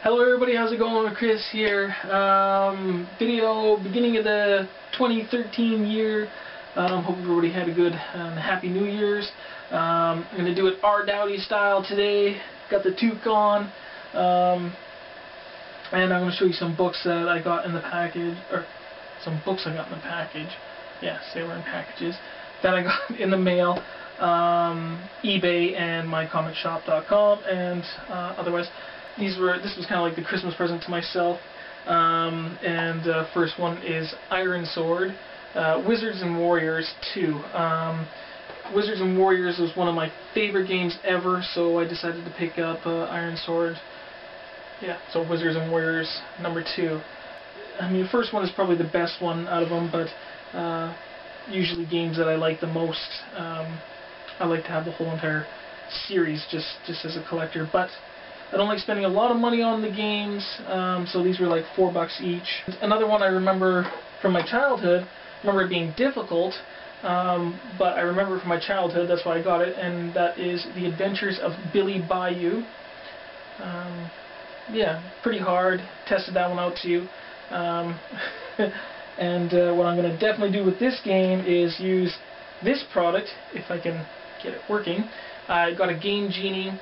Hello everybody, how's it going? Chris here. Video beginning of the 2013 year. Hope everybody had a good Happy New Year's. I'm going to do it R. Dowdy style today. Got the toque on. And I'm going to show you some books that I got in the package. Or some books I got in the package. Yes, they were in packages. That I got in the mail. eBay and mycomicshop.com and otherwise. This was kind of like the Christmas present to myself. First one is Iron Sword, Wizards and Warriors 2. Wizards and Warriors was one of my favorite games ever, so I decided to pick up Iron Sword. Yeah, so Wizards and Warriors number 2. I mean, the first one is probably the best one out of them, but usually games that I like the most, I like to have the whole entire series just as a collector. But I don't like spending a lot of money on the games, so these were like $4 each. Another one I remember from my childhood, I remember it being difficult, but I remember from my childhood, that's why I got it, and that is The Adventures of Billy Bayou. Yeah, pretty hard. Tested that one out too. And what I'm going to definitely do with this game is use this product, if I can get it working. I got a Game Genie.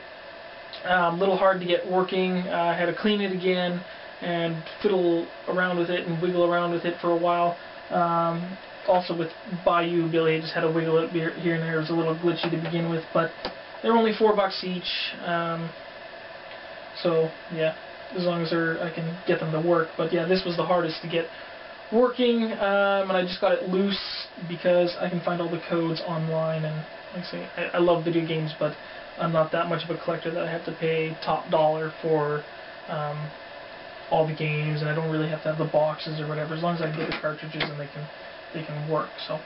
Little hard to get working. I had to clean it again and fiddle around with it and wiggle around with it for a while. Also with Bayou Billy, I just had to wiggle it here and there. It was a little glitchy to begin with, but they're only $4 each. So yeah, as long as I can get them to work. But yeah, this was the hardest to get working, and I just got it loose because I can find all the codes online. And like I say, I love video games, but I'm not that much of a collector that I have to pay top dollar for all the games, and I don't really have to have the boxes or whatever, as long as I can get the cartridges and they can work. So,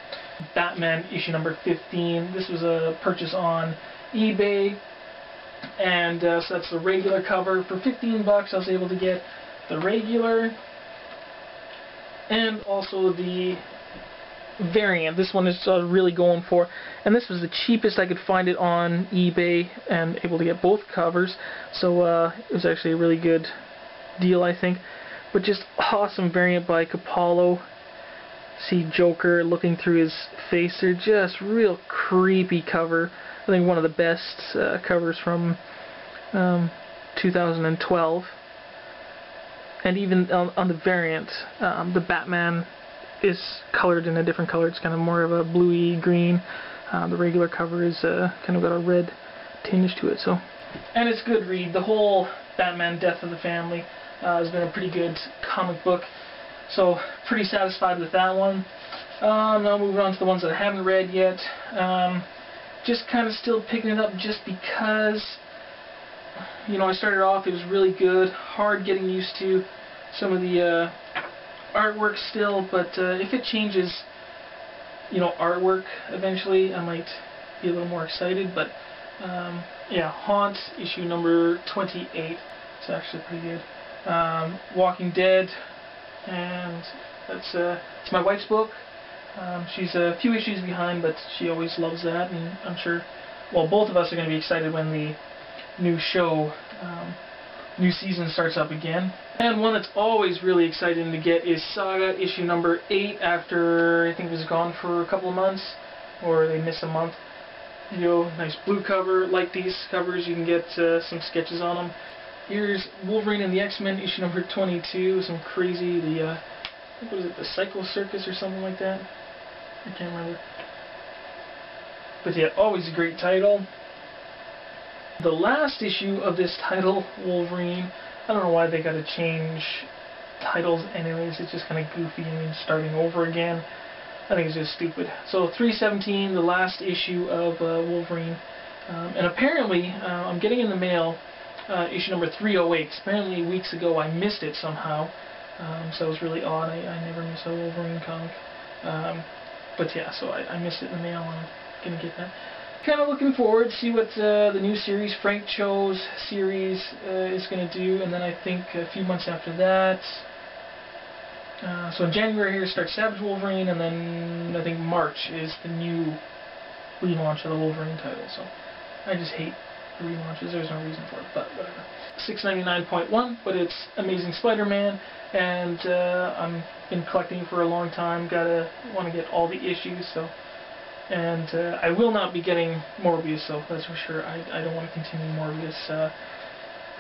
Batman issue number 15. This was a purchase on eBay, and so that's the regular cover. For $15, I was able to get the regular and also the variant. This one is really going for, and this was the cheapest I could find it on eBay, and able to get both covers, so it was actually a really good deal, I think. But just awesome variant by Capallo. See Joker looking through his face. They're just real creepy cover. I think one of the best covers from 2012. And even on the variant, the Batman is colored in a different color. It's kind of more of a bluey green. The regular cover is kind of got a red tinge to it. So, and it's a good read. The whole Batman Death of the Family has been a pretty good comic book. So pretty satisfied with that one. Now moving on to the ones that I haven't read yet. Just kind of still picking it up just because, you know, I started off, it was really good. Hard getting used to some of the artwork still, but if it changes, you know, artwork eventually, I might be a little more excited. But yeah, Haunt issue number 28. It's actually pretty good. Walking Dead, and that's it's my wife's book. She's a few issues behind, but she always loves that, and I'm sure, well, both of us are going to be excited when the new show, new season starts up again. And one that's always really exciting to get is Saga issue number 8, after I think it was gone for a couple of months, or they missed a month. You know, nice blue cover. Like these covers, you can get some sketches on them. Here's Wolverine and the X-Men issue number 22. Some crazy, I think, what is it, the Psycho Circus or something like that? I can't remember. But yeah, always a great title. The last issue of this title, Wolverine, I don't know why they got to change titles anyways. It's just kind of goofy and starting over again. I think it's just stupid. So 317, the last issue of Wolverine. And apparently, I'm getting in the mail issue number 308. Apparently weeks ago I missed it somehow. So it was really odd. I never miss a Wolverine comic. But yeah, so I missed it in the mail, and I'm going to get that. Kind of looking forward to see what the new series, Frank Cho's series, is going to do. And then I think a few months after that, so in January here starts Savage Wolverine, and then I think March is the new relaunch of the Wolverine title. So I just hate relaunches. There's no reason for it, but whatever. $6.99.1, but it's Amazing Spider-Man, and I'm been collecting it for a long time. Want to get all the issues, so. And I will not be getting Morbius, so that's for sure. I don't want to continue Morbius.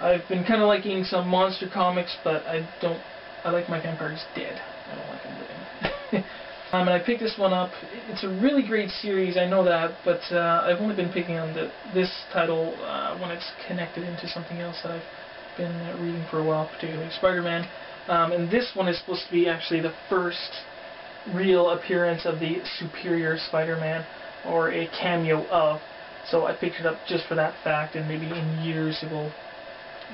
I've been kind of liking some monster comics, but I like Mike Empire's dead. I don't like him living. And I picked this one up. It's a really great series, I know that, but I've only been picking on this title when it's connected into something else that I've been reading for a while, particularly Spider-Man. And this one is supposed to be actually the first real appearance of the Superior Spider-Man, or a cameo of. So I picked it up just for that fact, and maybe in years it will,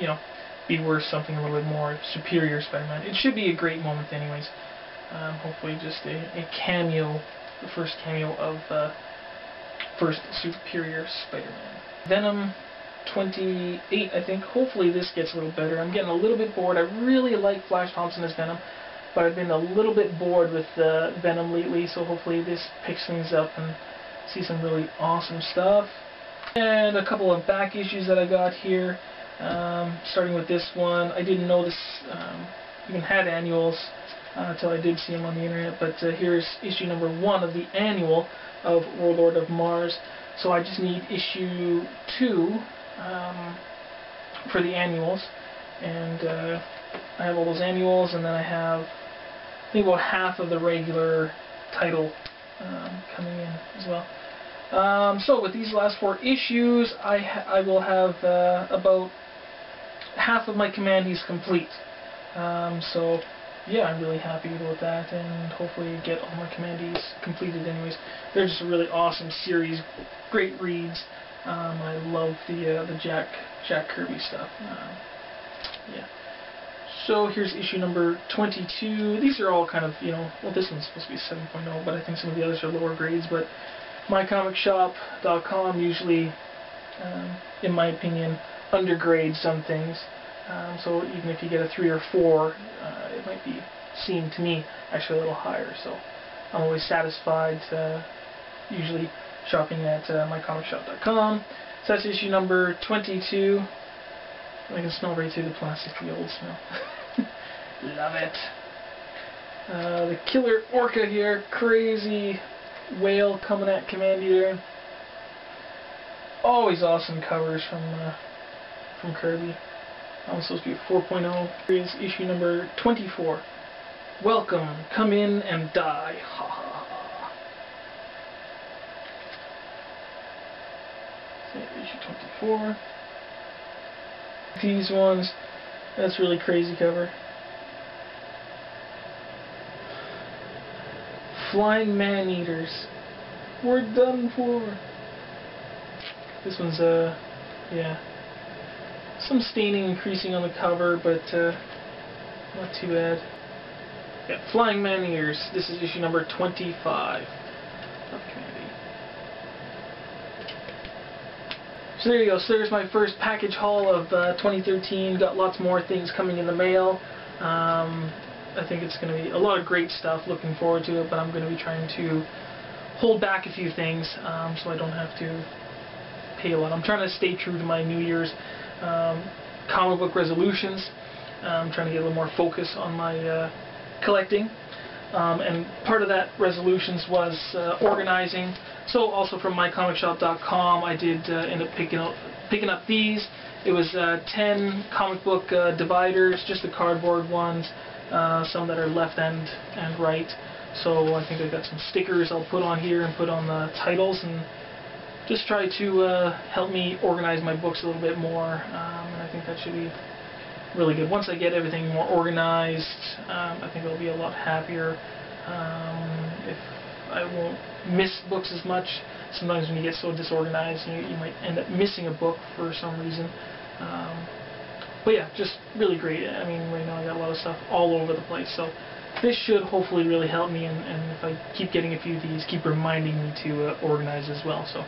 you know, be worth something a little bit more. Superior Spider-Man. It should be a great moment anyways. Hopefully just a cameo, the first cameo of first Superior Spider-Man. Venom 28, I think. Hopefully this gets a little better. I'm getting a little bit bored. I really like Flash Thompson as Venom, but I've been a little bit bored with Venom lately, so hopefully this picks things up and see some really awesome stuff. And a couple of back issues that I got here. Starting with this one. I didn't know this even had annuals until I did see them on the internet, but here's issue number 1 of the annual of Warlord of Mars. So I just need issue 2 for the annuals, and I have all those annuals, and then I have, I think, about half of the regular title coming in as well. So with these last 4 issues, I will have about half of my commandees complete. So yeah, I'm really happy about that, and hopefully get all my commandees completed anyways. They're just a really awesome series, great reads. I love the Jack Kirby stuff. Yeah. So here's issue number 22. These are all kind of, you know, well, this one's supposed to be 7.0, but I think some of the others are lower grades. But mycomicshop.com usually, in my opinion, undergrades some things. So even if you get a 3 or 4, it might be seen to me actually a little higher. So I'm always satisfied, usually shopping at mycomicshop.com. So that's issue number 22. I can smell right through the plastic, the old smell. Love it. The Killer Orca here, crazy whale coming at Commandeer. Always awesome covers from Kirby. That was supposed to be a 4.0. Here's issue number 24. Welcome, come in and die. Ha ha ha. So issue 24. These ones, that's really crazy cover. Flying man-eaters. We're done for. This one's yeah. Some staining increasing on the cover, but not too bad. Yeah, Flying Man-Eaters. This is issue number 25 of Community. So there you go. So there's my first package haul of 2013. Got lots more things coming in the mail. I think it's going to be a lot of great stuff. Looking forward to it, but I'm going to be trying to hold back a few things so I don't have to pay a lot. I'm trying to stay true to my New Year's comic book resolutions. I'm trying to get a little more focus on my collecting, and part of that resolutions was organizing. So also from mycomicshop.com, I did end up picking up these. It was 10 comic book dividers, just the cardboard ones, some that are left and right. So I think I got some stickers I'll put on here and put on the titles, and just try to help me organize my books a little bit more, and I think that should be really good. Once I get everything more organized, I think I'll be a lot happier. If I won't miss books as much. Sometimes when you get so disorganized, you might end up missing a book for some reason. But yeah, just really great. I mean, right now I got a lot of stuff all over the place, so this should hopefully really help me, and if I keep getting a few of these, keep reminding me to organize as well. So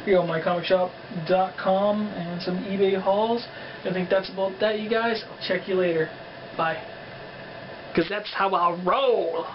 here you go, mycomicshop.com and some eBay hauls. I think that's about that, you guys. I'll check you later. Bye. Because that's how I'll roll.